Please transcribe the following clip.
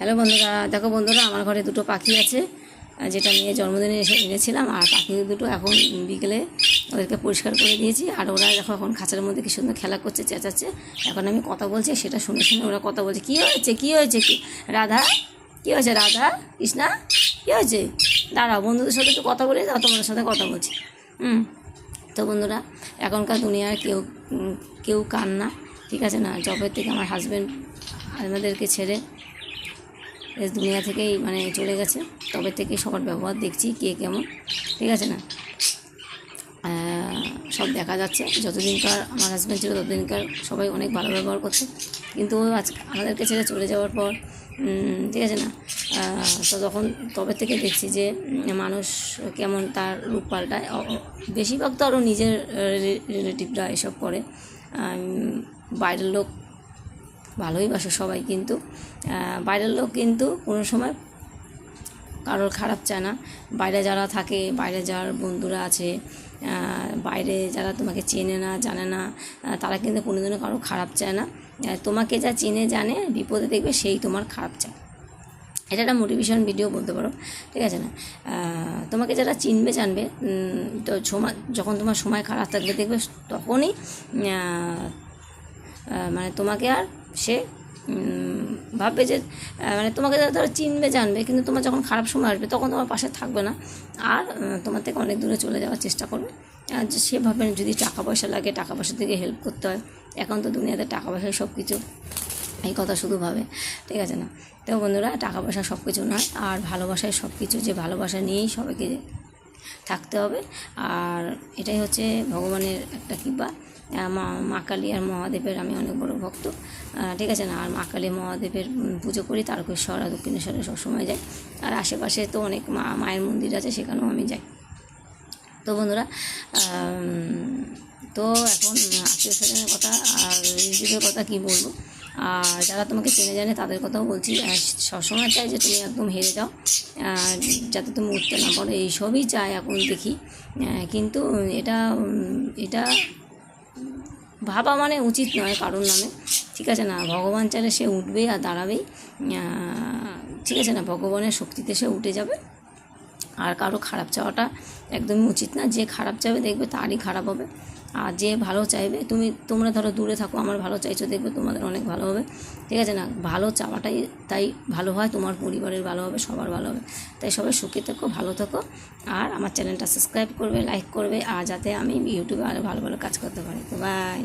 Hello বন্ধুরা, দেখো বন্ধুরা, আমার ঘরে দুটো পাখি আছে যেটা নিয়ে জন্মদিনে এনেছিলাম। আর পাখি দুটো এখন বিকেলে ওদেরকে পরিষ্কার করে দিয়েছি। আর ওরা দেখো এখন খাঁচার মধ্যে কি সুন্দর খেলা করছে, চেঁচাচ্ছে। এখন আমি কথা বলছি, সেটা শুনে শুনে ওরা কথা বলছে। কী হয়েছে, কী হয়েছে, কি রাধা, কী হয়েছে রাধা, কৃষ্ণা, কী হয়েছে? দাঁড়াও, বন্ধুদের সাথে একটু কথা বলে দাও, তোমাদের সাথে কথা বলছি। তো বন্ধুরা, এখনকার দুনিয়ায় কেউ কান্না, ঠিক আছে না। জবের থেকে আমার হাজব্যান্ড আমাদেরকে ছেড়ে এই দুনিয়া থেকেই মানে চলে গেছে। তবে থেকে সবার ব্যবহার দেখছি কে কেমন, ঠিক আছে না। সব দেখা যাচ্ছে। যতদিনকার আমার হাজব্যান্ড ছিল ততদিনকার সবাই অনেক ভালো ব্যবহার করছে, কিন্তু আজকে আমাদেরকে ছেড়ে চলে যাওয়ার পর, ঠিক আছে না, তো তবে থেকে দেখছি যে মানুষ কেমন তার রূপ পাল্টায়। বেশিরভাগ তো আরও নিজের রিলেটিভরা এসব করে। বাইরের লোক ভালোই বাসে সবাই, কিন্তু বাইরের লোক কিন্তু কোনো সময় কারোর খারাপ চায় না। বাইরে যারা থাকে, বাইরে যার বন্ধুরা আছে, বাইরে যারা তোমাকে চেনে না, জানে না, তারা কিন্তু কোনোদিনও কারো খারাপ চায় না। তোমাকে যা চেনে জানে, বিপদে দেখবে সেই তোমার খারাপ চায়। এটা একটা মোটিভেশন ভিডিও বলতে পারো, ঠিক আছে না। তোমাকে যারা চিনবে জানবে, তো যখন তোমার সময় খারাপ থাকবে দেখবে তখনই মানে তোমাকে আর সে ভাববে যে মানে তোমাকে ধরো চিনবে জানবে, কিন্তু তোমার যখন খারাপ সময় আসবে তখন তোমার পাশে থাকবে না, আর তোমার থেকে অনেক দূরে চলে যাওয়ার চেষ্টা করবে। আর সে ভাবে যদি টাকা পয়সা লাগে, টাকা পয়সা থেকে হেল্প করতে হয়। এখন তো দুনিয়াতে টাকা পয়সায় সব কিছু, এই কথা শুধু ভাবে, ঠিক আছে না। তো বন্ধুরা, টাকা পয়সা সব কিছু নয়, আর ভালোবাসায় সব কিছু। যে ভালোবাসা নিয়েই সবাইকে থাকতে হবে। আর এটাই হচ্ছে ভগবানের একটা কৃপা। মা কালী আর মহাদেবের আমি অনেক বড় ভক্ত, ঠিক আছে না। আর মা কালী মহাদেবের পুজো করি, তারকেশ্বর আর দক্ষিণেশ্বরে সবসময় যাই। আর আশেপাশে তো অনেক মায়ের মন্দির আছে, সেখানেও আমি যাই। তো বন্ধুরা, তো এখন আত্মীয় স্বজনের কথা আর রিলেটিভের কথা কী বলবো। আর যারা তোমাকে চেনে জানে তাদের কথাও বলছি। সবসময় চাই যে তুমি একদম হেরে যাও, যাতে তুমি উঠতে না পারো, এইসবই চাই এখন দেখি। কিন্তু এটা ভাবা মানে উচিত নয় কারোর নামে, ঠিক আছে না। ভগবান চাইলে সে উঠবেই আর দাঁড়াবেই, ঠিক আছে না। ভগবানের শক্তিতে সে উঠে যাবে। আর কারো খারাপ চাওয়াটা একদমই উচিত না। যে খারাপ চাইবে দেখবে তারই খারাপ হবে, আর যে ভালো চাইবে, তোমরা ধরো দূরে থাকো, আমার ভালো চাইছো, দেখবে তোমাদের অনেক ভালো হবে, ঠিক আছে না। ভালো চাওয়াটাই তাই ভালো হয়, তোমার পরিবারের ভালো হবে, সবার ভালো হবে। তাই সবাই সুখে থেকো, ভালো থেকো। আর আমার চ্যানেলটা সাবস্ক্রাইব করবে, লাইক করবে, আর যাতে আমি ইউটিউবে আরও ভালো ভালো কাজ করতে পারি। তো বাই।